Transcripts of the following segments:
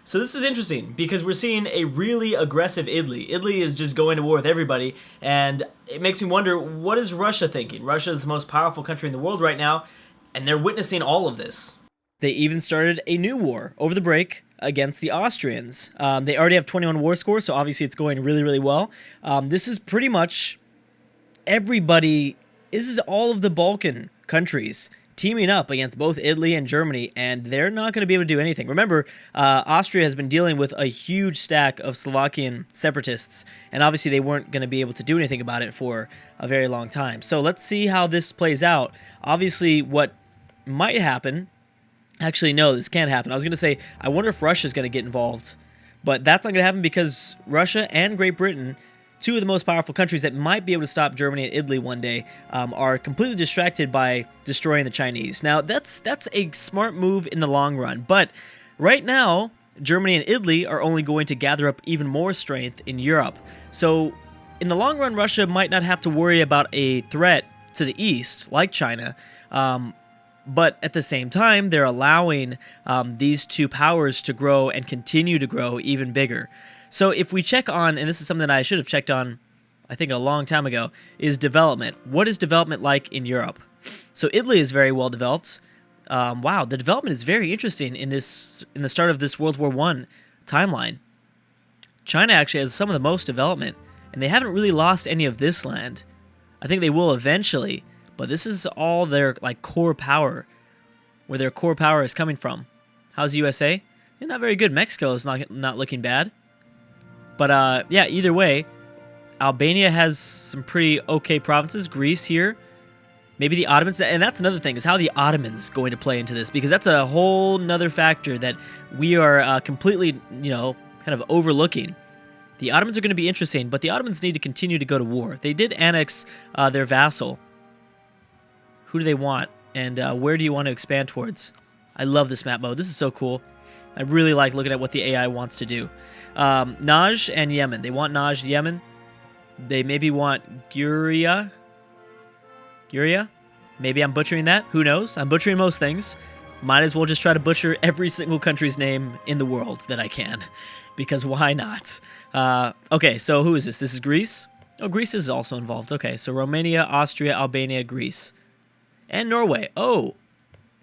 So this is interesting because we're seeing a really aggressive Italy. Italy is just going to war with everybody, and it makes me wonder, what is Russia thinking? Russia is the most powerful country in the world right now, and they're witnessing all of this. They even started a new war over the break against the Austrians. They already have 21 war scores, so obviously it's going really, really well. This is pretty much everybody. This is all of the Balkan countries teaming up against both Italy and Germany, and they're not going to be able to do anything. Remember, Austria has been dealing with a huge stack of Slovakian separatists, and obviously they weren't going to be able to do anything about it for a very long time. So let's see how this plays out. Obviously, what might happen... Actually, no, this can't happen. I was going to say, I wonder if Russia's going to get involved, but that's not going to happen because Russia and Great Britain, two of the most powerful countries that might be able to stop Germany and Italy one day, are completely distracted by destroying the Chinese. Now, that's a smart move in the long run, but right now, Germany and Italy are only going to gather up even more strength in Europe. So, in the long run, Russia might not have to worry about a threat to the east, like China, but at the same time, they're allowing these two powers to grow and continue to grow even bigger. So if we check on, and this is something that I should have checked on, I think a long time ago, is development. What is development like in Europe? So Italy is very well developed. Wow, the development is very interesting in the start of this World War I timeline. China actually has some of the most development, and they haven't really lost any of this land. I think they will eventually. But this is all their core power, where their core power is coming from. How's USA? Yeah, not very good. Mexico is not looking bad. But yeah, either way, Albania has some pretty okay provinces. Greece here, maybe the Ottomans, and that's another thing is how the Ottomans going to play into this, because that's a whole nother factor that we are completely, kind of overlooking. The Ottomans are going to be interesting, but the Ottomans need to continue to go to war. They did annex their vassal. Who do they want, and where do you want to expand towards? I love this map mode. This is so cool. I really like looking at what the AI wants to do. Najd and Yemen. They want Najd, Yemen. They maybe want Guria. Guria? Maybe I'm butchering that. Who knows? I'm butchering most things. Might as well just try to butcher every single country's name in the world that I can. Because why not? Okay, so who is this? This is Greece? Oh, Greece is also involved. Okay, so Romania, Austria, Albania, Greece. And Norway. Oh,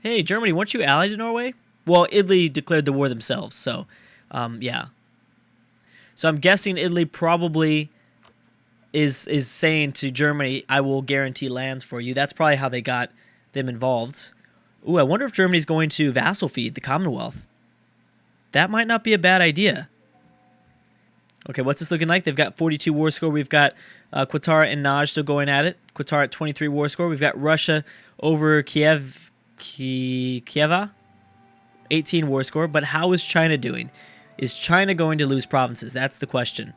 hey, Germany, weren't you allied to Norway? Well, Italy declared the war themselves, so, yeah. So I'm guessing Italy probably is saying to Germany, I will guarantee lands for you. That's probably how they got them involved. Ooh, I wonder if Germany's going to vassal feed the Commonwealth. That might not be a bad idea. Okay, what's this looking like? They've got 42 war score. We've got Qatar and Najd still going at it. Qatar at 23 war score. We've got Russia over Kieva, 18 war score. But how is China doing? Is China going to lose provinces? That's the question.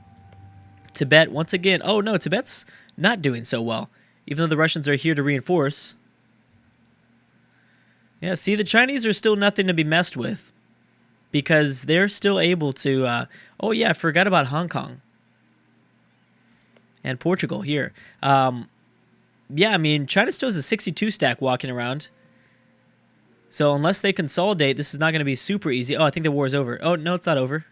Tibet, once again. Oh, no, Tibet's not doing so well. Even though the Russians are here to reinforce. Yeah, see, the Chinese are still nothing to be messed with. Because they're still able to... oh, yeah, I forgot about Hong Kong. And Portugal here. Yeah, I mean, China still has a 62 stack walking around. So unless they consolidate, this is not going to be super easy. Oh, I think the war is over. Oh, no, it's not over.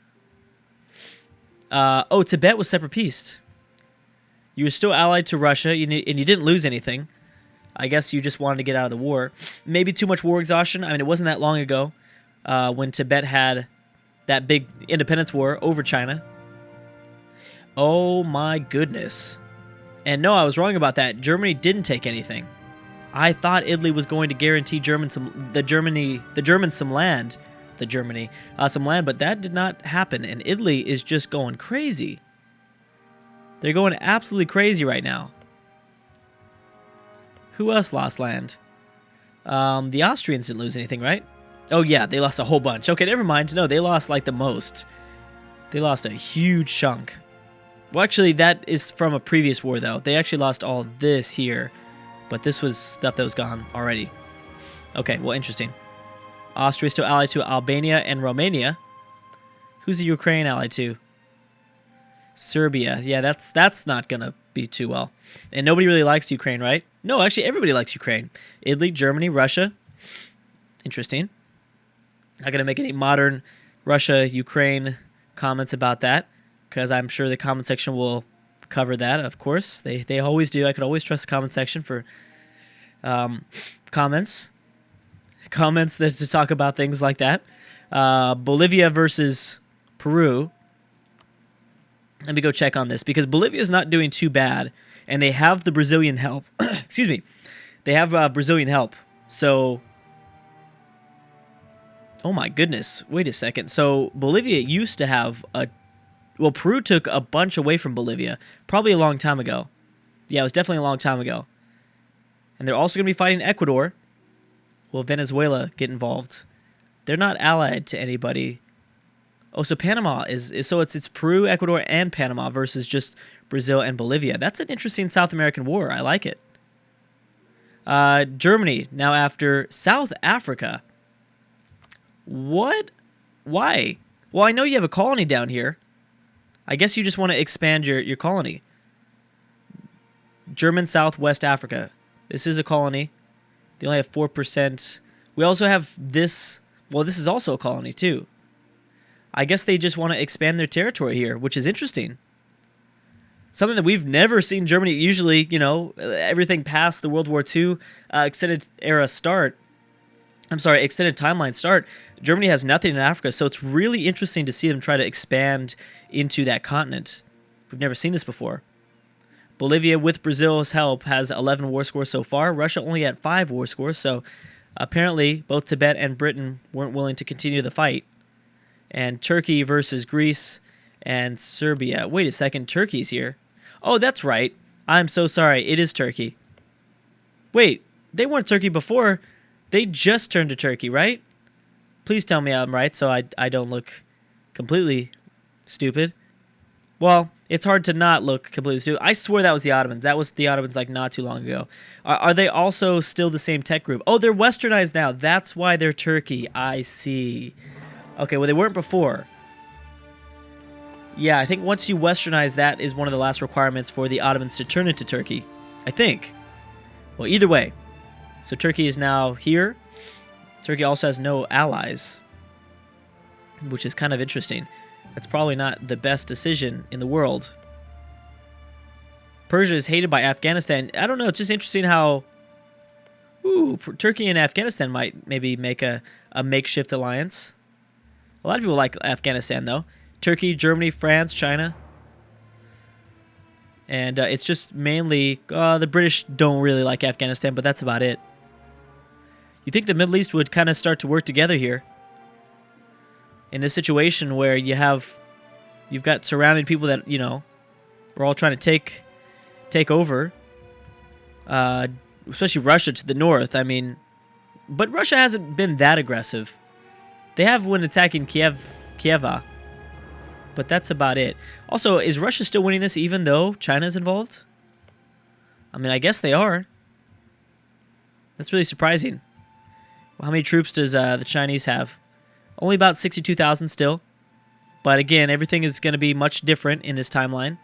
Oh, Tibet was separatist. You were still allied to Russia, and you didn't lose anything. I guess you just wanted to get out of the war. Maybe too much war exhaustion. I mean, it wasn't that long ago when Tibet had that big independence war over China. Oh my goodness. And no, I was wrong about that. Germany didn't take anything. I thought Italy was going to guarantee the Germans some land, but that did not happen. And Italy is just going crazy. They're going absolutely crazy right now. Who else lost land? The Austrians didn't lose anything, right? Oh yeah, they lost a whole bunch. Okay, never mind. No, they lost like the most. They lost a huge chunk. Well, actually, that is from a previous war, though. They actually lost all this here. But this was stuff that was gone already. Okay, well, interesting. Austria still allied to Albania and Romania. Who's the Ukraine allied to? Serbia. Yeah, that's not going to be too well. And nobody really likes Ukraine, right? No, actually, everybody likes Ukraine. Italy, Germany, Russia. Interesting. Not going to make any modern Russia, Ukraine comments about that, because I'm sure the comment section will cover that, of course. They always do. I could always trust the comment section for comments that to talk about things like that. Bolivia versus Peru. Let me go check on this, because Bolivia is not doing too bad, and they have the Brazilian help. Excuse me. They have Brazilian help. So, oh my goodness. Wait a second. So, Bolivia used to have well, Peru took a bunch away from Bolivia, probably a long time ago. Yeah, it was definitely a long time ago. And they're also going to be fighting Ecuador. Will Venezuela get involved? They're not allied to anybody. Oh, so Panama is so it's Peru, Ecuador, and Panama versus just Brazil and Bolivia. That's an interesting South American war. I like it. Germany now after South Africa. What? Why? Well, I know you have a colony down here. I guess you just want to expand your colony. German Southwest Africa. This is a colony. They only have 4%. We also have this. Well, this is also a colony too. I guess they just want to expand their territory here, which is interesting. Something that we've never seen Germany. Usually, you know, everything past the World War II extended timeline start. Germany has nothing in Africa, so it's really interesting to see them try to expand into that continent. We've never seen this before. Bolivia, with Brazil's help, has 11 war scores so far. Russia only had 5 war scores, so apparently both Tibet and Britain weren't willing to continue the fight. And Turkey versus Greece and Serbia. Wait a second, Turkey's here. Oh, that's right. I'm so sorry. It is Turkey. Wait, they weren't Turkey before. They just turned to Turkey, right? Please tell me I'm right so I don't look completely stupid. Well, it's hard to not look completely stupid. I swear that was the Ottomans. That was the Ottomans like not too long ago. Are they also still the same tech group? Oh, they're westernized now. That's why they're Turkey. I see. Okay, well, they weren't before. Yeah, I think once you westernize, that is one of the last requirements for the Ottomans to turn into Turkey. I think. Well, either way. So Turkey is now here. Turkey also has no allies, which is kind of interesting. That's probably not the best decision in the world. Persia is hated by Afghanistan. I don't know, it's just interesting how Turkey and Afghanistan might maybe make a makeshift alliance. A lot of people like Afghanistan, though. Turkey, Germany, France, China. And it's just mainly... the British don't really like Afghanistan, but that's about it. You think the Middle East would kind of start to work together here? In this situation where you've got surrounded people that, you know, we're all trying to take over. Especially Russia to the north. I mean, but Russia hasn't been that aggressive. They have when attacking Kieva. But that's about it. Also, is Russia still winning this even though China's involved? I mean, I guess they are. That's really surprising. Well, how many troops does the Chinese have? Only about 62,000 still. But again, everything is going to be much different in this timeline.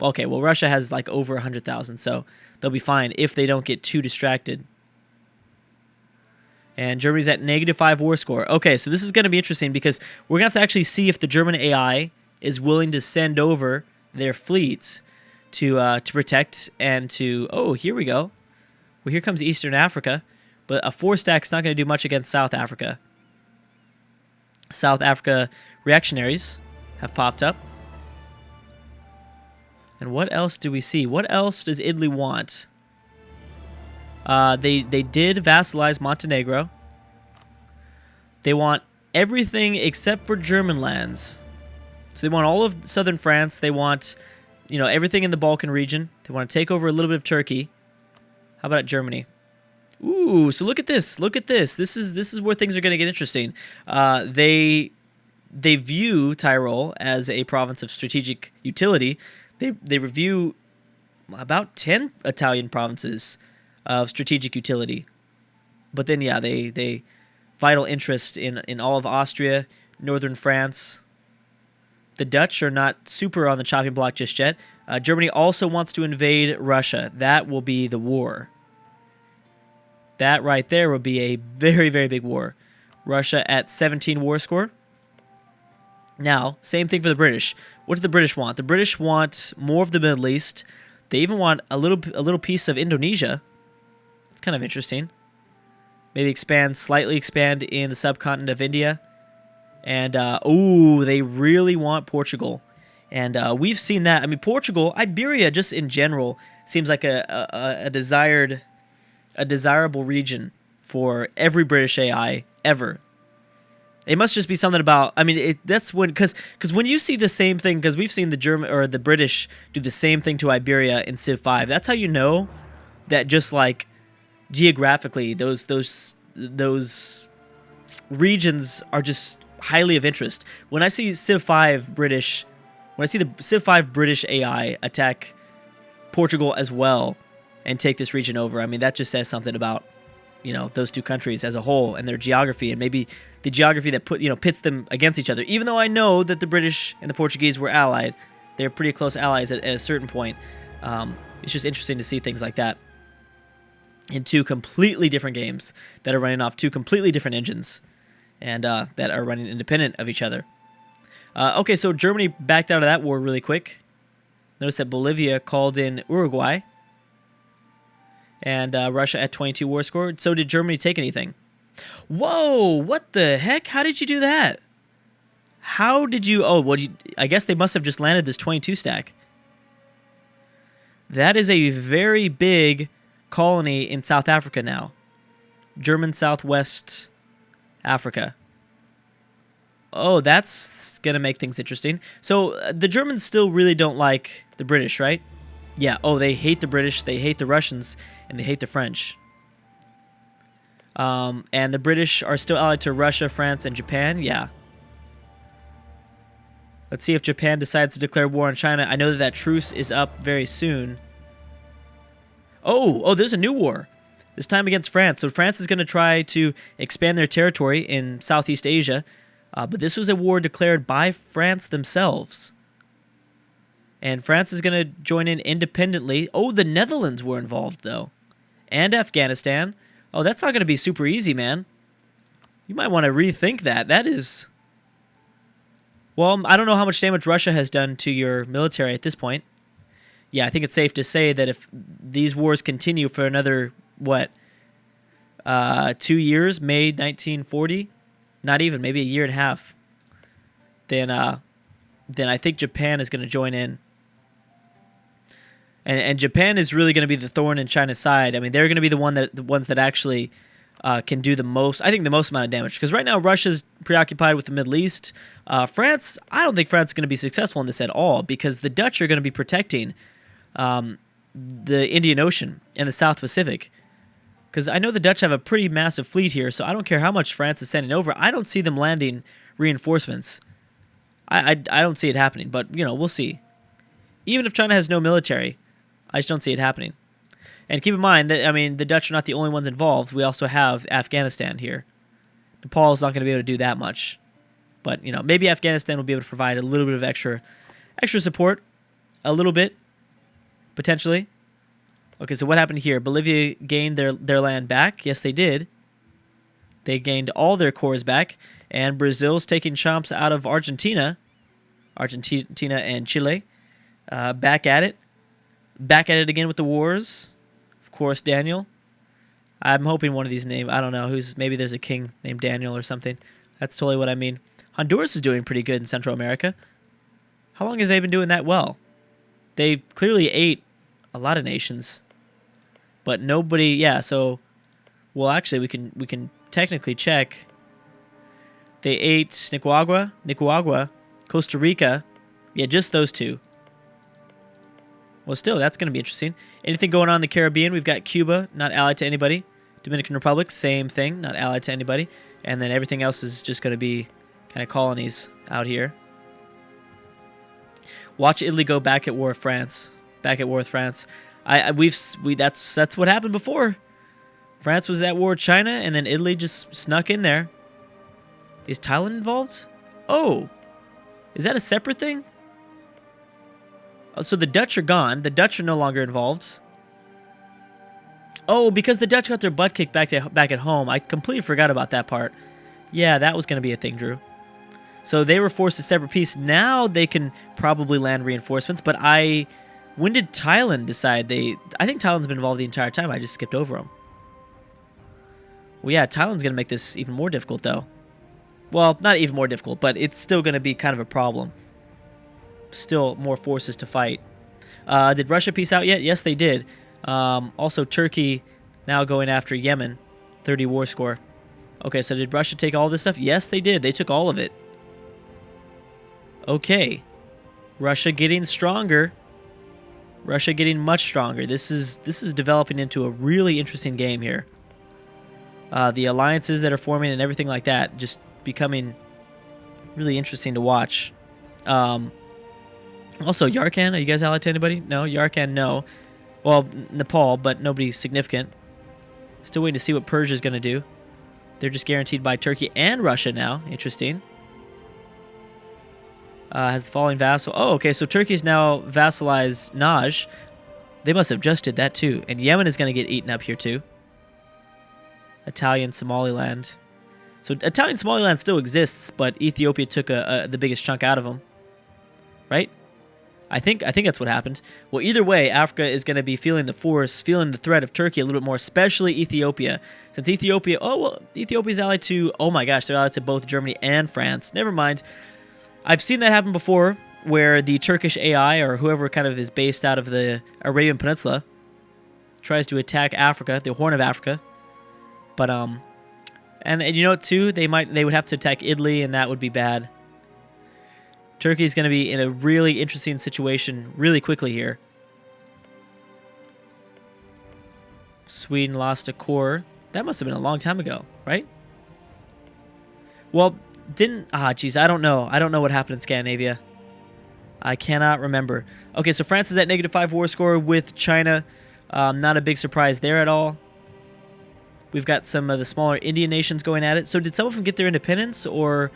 Okay, well, Russia has like over 100,000, so they'll be fine if they don't get too distracted. And Germany's at -5 war score. Okay, so this is going to be interesting because we're going to have to actually see if the German AI is willing to send over their fleets to protect and to... Oh, here we go. Well, here comes Eastern Africa. But a 4-stack's not going to do much against South Africa. South Africa reactionaries have popped up. And what else do we see? What else does Italy want? They did vassalize Montenegro. They want everything except for German lands. So they want all of southern France. They want, you know, everything in the Balkan region. They want to take over a little bit of Turkey. How about Germany? Ooh, so look at this. Look at this. This is where things are going to get interesting. They view Tyrol as a province of strategic utility. They review about 10 Italian provinces of strategic utility. But then, yeah, they vital interest in all of Austria, northern France. The Dutch are not super on the chopping block just yet. Germany also wants to invade Russia. That will be the war. That right there will be a very, very big war. Russia at 17 war score. Now, same thing for the British. What do the British want? The British want more of the Middle East. They even want a little piece of Indonesia. It's kind of interesting. Maybe slightly expand in the subcontinent of India. And, they really want Portugal. And we've seen that. I mean, Portugal, Iberia, just in general, seems like a desirable region for every British AI ever. It must just be something about. I mean, that's when because when you see the same thing, because we've seen the German or the British do the same thing to Iberia in Civ 5. That's how you know that just like geographically, those regions are just highly of interest. When I see Civ 5 British, when I see the Civ 5 British AI attack Portugal as well and take this region over, I mean that just says something about those two countries as a whole and their geography, and maybe the geography that pits them against each other. Even though I know that the British and the Portuguese were allied, they're pretty close allies at a certain point. It's just interesting to see things like that in two completely different games that are running off two completely different engines and that are running independent of each other. Okay, so Germany backed out of that war really quick. Notice that Bolivia called in Uruguay. And Russia at 22 war score. So did Germany take anything? Whoa! What the heck? How did you do that? How did you... Oh, well, I guess they must have just landed this 22 stack. That is a very big colony in South Africa now. German Southwest Africa. Oh, that's going to make things interesting. So the Germans still really don't like the British, right? Yeah, they hate the British, they hate the Russians, and they hate the French. And the British are still allied to Russia, France, and Japan. Yeah. Let's see if Japan decides to declare war on China. I know that truce is up very soon. Oh, there's a new war. This time against France. So France is going to try to expand their territory in Southeast Asia. But this was a war declared by France themselves. And France is going to join in independently. Oh, the Netherlands were involved, though. And Afghanistan. Oh, that's not going to be super easy, man. You might want to rethink that. That is... Well, I don't know how much damage Russia has done to your military at this point. Yeah, I think it's safe to say that if these wars continue for another, 2 years, May 1940? Not even, maybe a year and a half. Then I think Japan is going to join in. And Japan is really going to be the thorn in China's side. I mean, they're going to be the ones that actually can do the most, I think the most amount of damage. Because right now, Russia's preoccupied with the Middle East. France, I don't think France is going to be successful in this at all, because the Dutch are going to be protecting the Indian Ocean and the South Pacific. Because I know the Dutch have a pretty massive fleet here, so I don't care how much France is sending over. I don't see them landing reinforcements. I don't see it happening, but, we'll see. Even if China has no military, I just don't see it happening. And keep in mind that, the Dutch are not the only ones involved. We also have Afghanistan here. Nepal is not going to be able to do that much. But, maybe Afghanistan will be able to provide a little bit of extra support. A little bit, potentially. Okay, so what happened here? Bolivia gained their land back. Yes, they did. They gained all their cores back. And Brazil's taking chomps out of Argentina. Argentina and Chile. Back at it. Back at it again with the wars. Of course, Daniel. I'm hoping one of these names, I don't know, maybe there's a king named Daniel or something. That's totally what I mean. Honduras is doing pretty good in Central America. How long have they been doing that well? They clearly ate a lot of nations. But nobody, yeah, so, well, actually, we can technically check. They ate Nicaragua, Costa Rica. Yeah, just those two. Well, still, that's going to be interesting. Anything going on in the Caribbean? We've got Cuba, not allied to anybody. Dominican Republic, same thing, not allied to anybody. And then everything else is just going to be kind of colonies out here. Watch Italy go back at war with France. Back at war with France. That's what happened before. France was at war with China, and then Italy just snuck in there. Is Thailand involved? Oh, is that a separate thing? Oh, so the Dutch are gone. The Dutch are no longer involved. Oh, because the Dutch got their butt kicked back at home. I completely forgot about that part. Yeah, that was going to be a thing, Drew. So they were forced to separate peace. Now they can probably land reinforcements, but when did Thailand decide I think Thailand's been involved the entire time. I just skipped over them. Well, yeah, Thailand's going to make this even more difficult, though. Well, not even more difficult, but it's still going to be kind of a problem. Still more forces to fight. Did Russia peace out yet? Yes, they did. Also, Turkey now going after Yemen. 30 war score. Okay, so did Russia take all this stuff? Yes, they did. They took all of it. Okay. Russia getting stronger. Russia getting much stronger. This is developing into a really interesting game here. The alliances that are forming and everything like that just becoming really interesting to watch. Also, Yarkand, are you guys allied to anybody? No, Yarkand, no. Well, Nepal, but nobody significant. Still waiting to see what Persia's going to do. They're just guaranteed by Turkey and Russia now. Interesting. Has the following vassal. Oh, okay, so Turkey's now vassalized Naj. They must have just did that too. And Yemen is going to get eaten up here too. Italian Somaliland. So Italian Somaliland still exists, but Ethiopia took the biggest chunk out of them. Right? I think that's what happened. Well, either way, Africa is going to be feeling the force, feeling the threat of Turkey a little bit more, especially Ethiopia. Since Ethiopia, Ethiopia's allied to, oh my gosh, they're allied to both Germany and France. Never mind. I've seen that happen before, where the Turkish AI, or whoever kind of is based out of the Arabian Peninsula, tries to attack Africa, the Horn of Africa. But, and you know what, too? They would have to attack Italy, and that would be bad. Turkey's going to be in a really interesting situation really quickly here. Sweden lost a core. That must have been a long time ago, right? Well, geez, I don't know. I don't know what happened in Scandinavia. I cannot remember. Okay, so France is at -5 war score with China. Not a big surprise there at all. We've got some of the smaller Indian nations going at it. So did some of them get their independence, or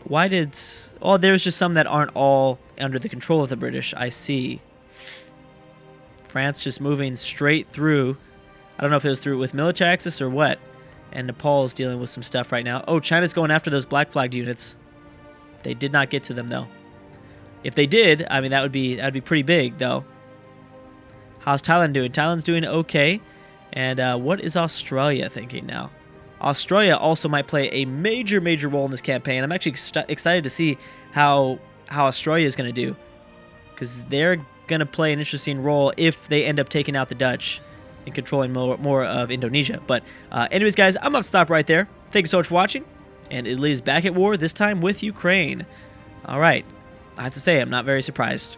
why did... Oh, there's just some that aren't all under the control of the British. I see. France just moving straight through. I don't know if it was through with military access or what. And Nepal is dealing with some stuff right now. Oh, China's going after those black flagged units. They did not get to them, though. If they did, I mean, that'd be pretty big, though. How's Thailand doing? Thailand's doing okay. And what is Australia thinking now? Australia also might play a major role in this campaign. I'm actually excited to see how Australia is going to do, because they're going to play an interesting role if they end up taking out the Dutch and controlling more of Indonesia. But anyways, guys, I'm going to stop right there. Thank you so much for watching, and Italy is back at war, this time with Ukraine. All right, I have to say, I'm not very surprised.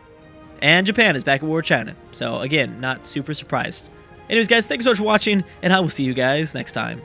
And Japan is back at war with China. So again, not super surprised. Anyways, guys, thanks so much for watching, and I will see you guys next time.